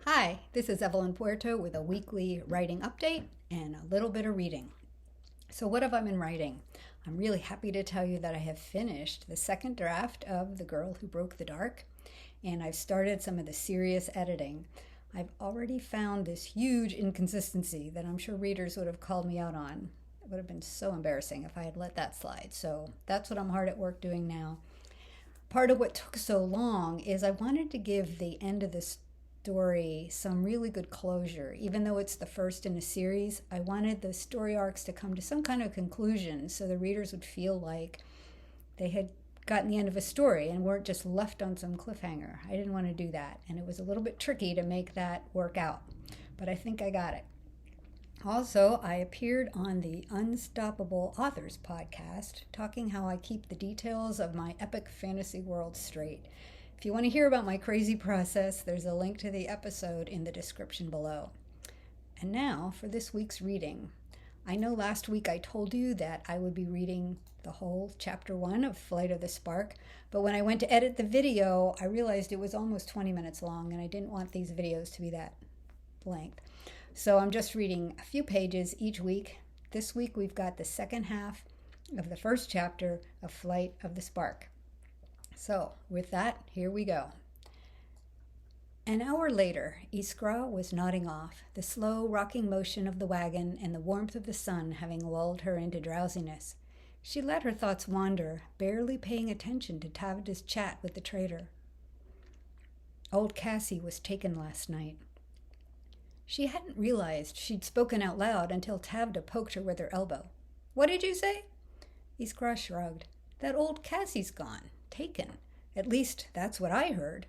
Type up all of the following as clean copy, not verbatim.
Hi, this is Evelyn Puerto with a weekly writing update and a little bit of reading. So, what have I been writing? I'm really happy to tell you that I have finished the second draft of The Girl Who Broke the Dark, and I've started some of the serious editing. I've already found this huge inconsistency that I'm sure readers would have called me out on. It would have been so embarrassing if I had let that slide. So, that's what I'm hard at work doing now. Part of what took so long is I wanted to give the end of this story some really good closure. Even though it's the first in a series, I wanted the story arcs to come to some kind of conclusion so the readers would feel like they had gotten the end of a story and weren't just left on some cliffhanger. I didn't want to do that, and it was a little bit tricky to make that work out, but I think I got it. Also, I appeared on the Unstoppable Authors podcast, talking how I keep the details of my epic fantasy world straight. If you want to hear about my crazy process, there's a link to the episode in the description below. And now for this week's reading. I know last week I told you that I would be reading the whole chapter 1 of Flight of the Spark, but when I went to edit the video, I realized it was almost 20 minutes long, and I didn't want these videos to be that length. So I'm just reading a few pages each week. This week we've got the second half of the first chapter of Flight of the Spark. So, with that, here we go. An hour later, Iskra was nodding off, the slow rocking motion of the wagon and the warmth of the sun having lulled her into drowsiness. She let her thoughts wander, barely paying attention to Tavda's chat with the trader. Old Cassie was taken last night. She hadn't realized she'd spoken out loud until Tavda poked her with her elbow. "What did you say?" Iskra shrugged. "That old Cassie's gone. Taken. At least, that's what I heard."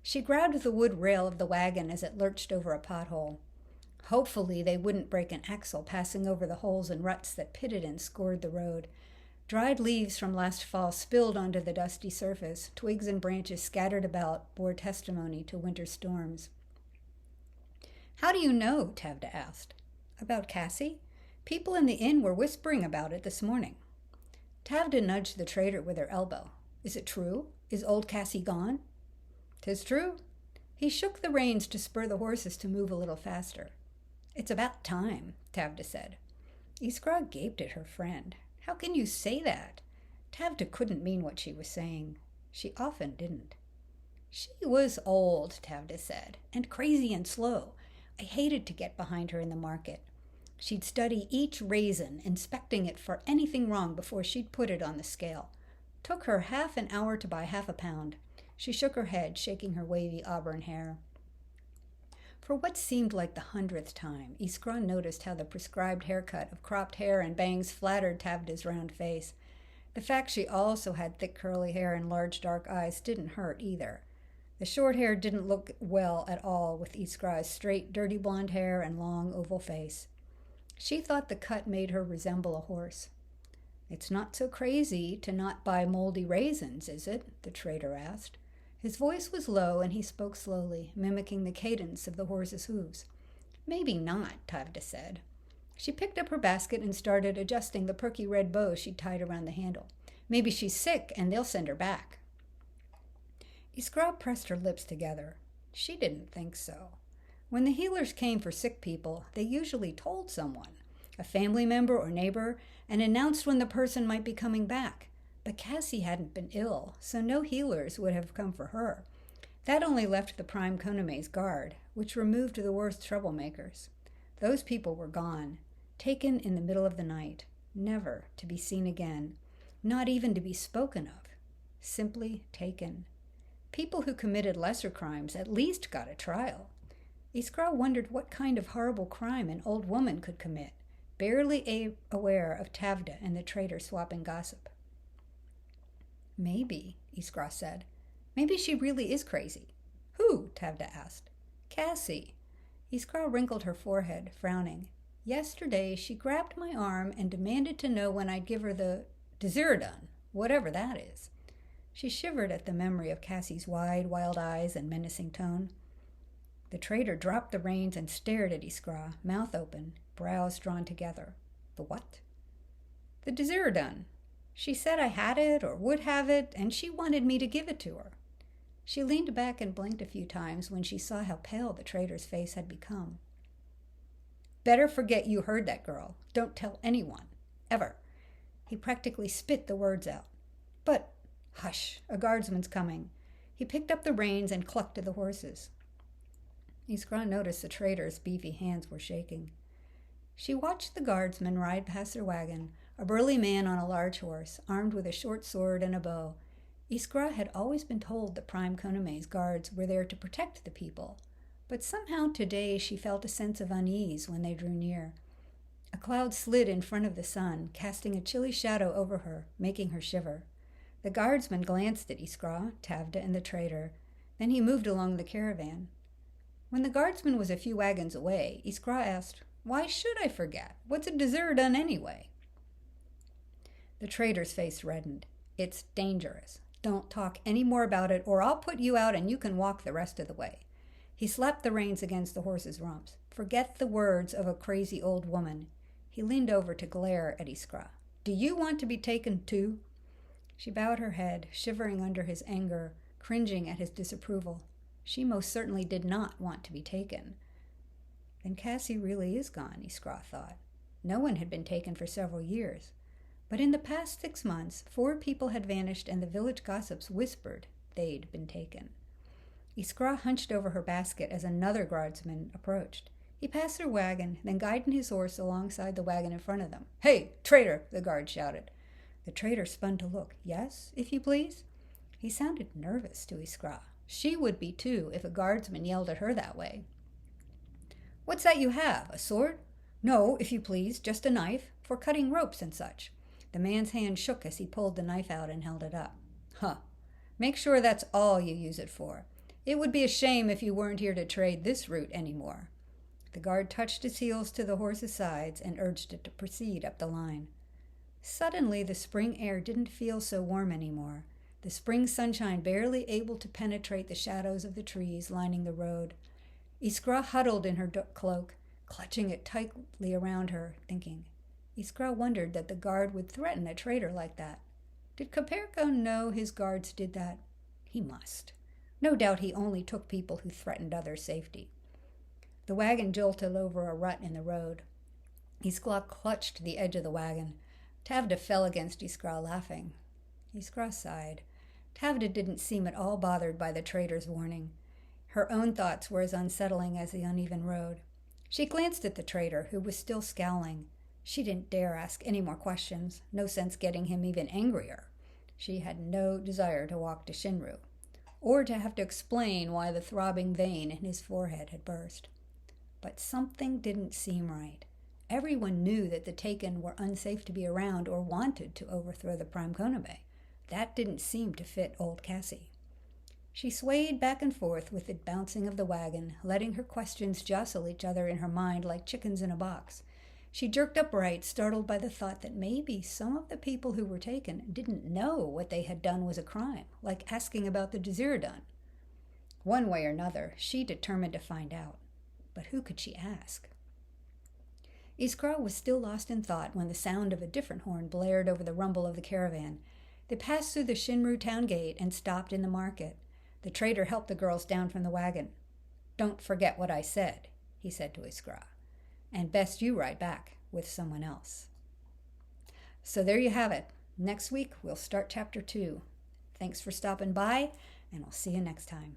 She grabbed the wood rail of the wagon as it lurched over a pothole. Hopefully they wouldn't break an axle passing over the holes and ruts that pitted and scored the road. Dried leaves from last fall spilled onto the dusty surface. Twigs and branches scattered about bore testimony to winter storms. "How do you know?" Tavda asked. "About Cassie? People in the inn were whispering about it this morning." Tavda nudged the trader with her elbow. "Is it true? Is old Cassie gone?" "'Tis true." He shook the reins to spur the horses to move a little faster. "It's about time," Tavda said. Iskra gaped at her friend. "How can you say that?" Tavda couldn't mean what she was saying. She often didn't. "She was old," Tavda said, "and crazy and slow. I hated to get behind her in the market. She'd study each raisin, inspecting it for anything wrong before she'd put it on the scale. Took her half an hour to buy half a pound. She shook her head, shaking her wavy auburn hair. For what seemed like the 100th time, Iskra noticed how the prescribed haircut of cropped hair and bangs flattered Tavda's round face. The fact she also had thick curly hair and large dark eyes didn't hurt either. The short hair didn't look well at all with Iskra's straight, dirty blonde hair and long oval face. She thought the cut made her resemble a horse. "It's not so crazy to not buy moldy raisins, is it?" the trader asked. His voice was low and he spoke slowly, mimicking the cadence of the horse's hooves. "Maybe not," Tavda said. She picked up her basket and started adjusting the perky red bow she'd tied around the handle. "Maybe she's sick and they'll send her back." Iskra pressed her lips together. She didn't think so. When the healers came for sick people, they usually told someone, a family member or neighbor, and announced when the person might be coming back. But Cassie hadn't been ill, so no healers would have come for her. That only left the Prime Konome's guard, which removed the worst troublemakers. Those people were gone, taken in the middle of the night, never to be seen again, not even to be spoken of. Simply taken. People who committed lesser crimes at least got a trial. Iskra wondered what kind of horrible crime an old woman could commit, barely aware of Tavda and the trader swapping gossip. "Maybe," Iskra said. "Maybe she really is crazy." "Who?" Tavda asked. "Cassie." Iskra wrinkled her forehead, frowning. "Yesterday she grabbed my arm and demanded to know when I'd give her the Desirodon, whatever that is." She shivered at the memory of Cassie's wide, wild eyes and menacing tone. The trader dropped the reins and stared at Iskra, mouth open, brows drawn together. "The what?" "The Desirodon. She said I had it or would have it, and she wanted me to give it to her." She leaned back and blinked a few times when she saw how pale the trader's face had become. "Better forget you heard that girl. Don't tell anyone. Ever." He practically spit the words out. "But—" "Hush, a guardsman's coming." He picked up the reins and clucked to the horses. Iskra noticed the trader's beefy hands were shaking. She watched the guardsman ride past their wagon, a burly man on a large horse, armed with a short sword and a bow. Iskra had always been told the Prime Konome's guards were there to protect the people, but somehow today she felt a sense of unease when they drew near. A cloud slid in front of the sun, casting a chilly shadow over her, making her shiver. The guardsman glanced at Iskra, Tavda, and the trader. Then he moved along the caravan. When the guardsman was a few wagons away, Iskra asked, "Why should I forget? What's a deserter done anyway?" The trader's face reddened. "It's dangerous. Don't talk any more about it, or I'll put you out and you can walk the rest of the way." He slapped the reins against the horses' rumps. "Forget the words of a crazy old woman." He leaned over to glare at Iskra. "Do you want to be taken too?" She bowed her head, shivering under his anger, cringing at his disapproval. She most certainly did not want to be taken. Then Cassie really is gone, Iskra thought. No one had been taken for several years. But in the past 6 months, 4 people had vanished and the village gossips whispered they'd been taken. Iskra hunched over her basket as another guardsman approached. He passed their wagon, then guided his horse alongside the wagon in front of them. "Hey, traitor!" the guard shouted. The traitor spun to look. "Yes, if you please?" He sounded nervous to Iskra. She would be too if a guardsman yelled at her that way. "What's that you have? A sword?" "No, if you please, just a knife, for cutting ropes and such." The man's hand shook as he pulled the knife out and held it up. "Huh. Make sure that's all you use it for. It would be a shame if you weren't here to trade this route anymore." The guard touched his heels to the horse's sides and urged it to proceed up the line. Suddenly, the spring air didn't feel so warm anymore, the spring sunshine barely able to penetrate the shadows of the trees lining the road. Iskra huddled in her cloak, clutching it tightly around her, thinking. Iskra wondered that the guard would threaten a traitor like that. Did Koperko know his guards did that? He must. No doubt he only took people who threatened others' safety. The wagon jolted over a rut in the road. Iskra clutched the edge of the wagon. Tavda fell against Iskra, laughing. Iskra sighed. Tavda didn't seem at all bothered by the traitor's warning. Her own thoughts were as unsettling as the uneven road. She glanced at the traitor, who was still scowling. She didn't dare ask any more questions, no sense getting him even angrier. She had no desire to walk to Shinru, or to have to explain why the throbbing vein in his forehead had burst. But something didn't seem right. Everyone knew that the Taken were unsafe to be around or wanted to overthrow the Prime Konome. That didn't seem to fit old Cassie. She swayed back and forth with the bouncing of the wagon, letting her questions jostle each other in her mind like chickens in a box. She jerked upright, startled by the thought that maybe some of the people who were taken didn't know what they had done was a crime, like asking about the Jaziradun. One way or another, she determined to find out. But who could she ask? Iskra was still lost in thought when the sound of a different horn blared over the rumble of the caravan. They passed through the Shinru town gate and stopped in the market. The trader helped the girls down from the wagon. "Don't forget what I said," he said to Iskra. "And best you ride back with someone else." So there you have it. Next week, we'll start Chapter 2. Thanks for stopping by, and I'll see you next time.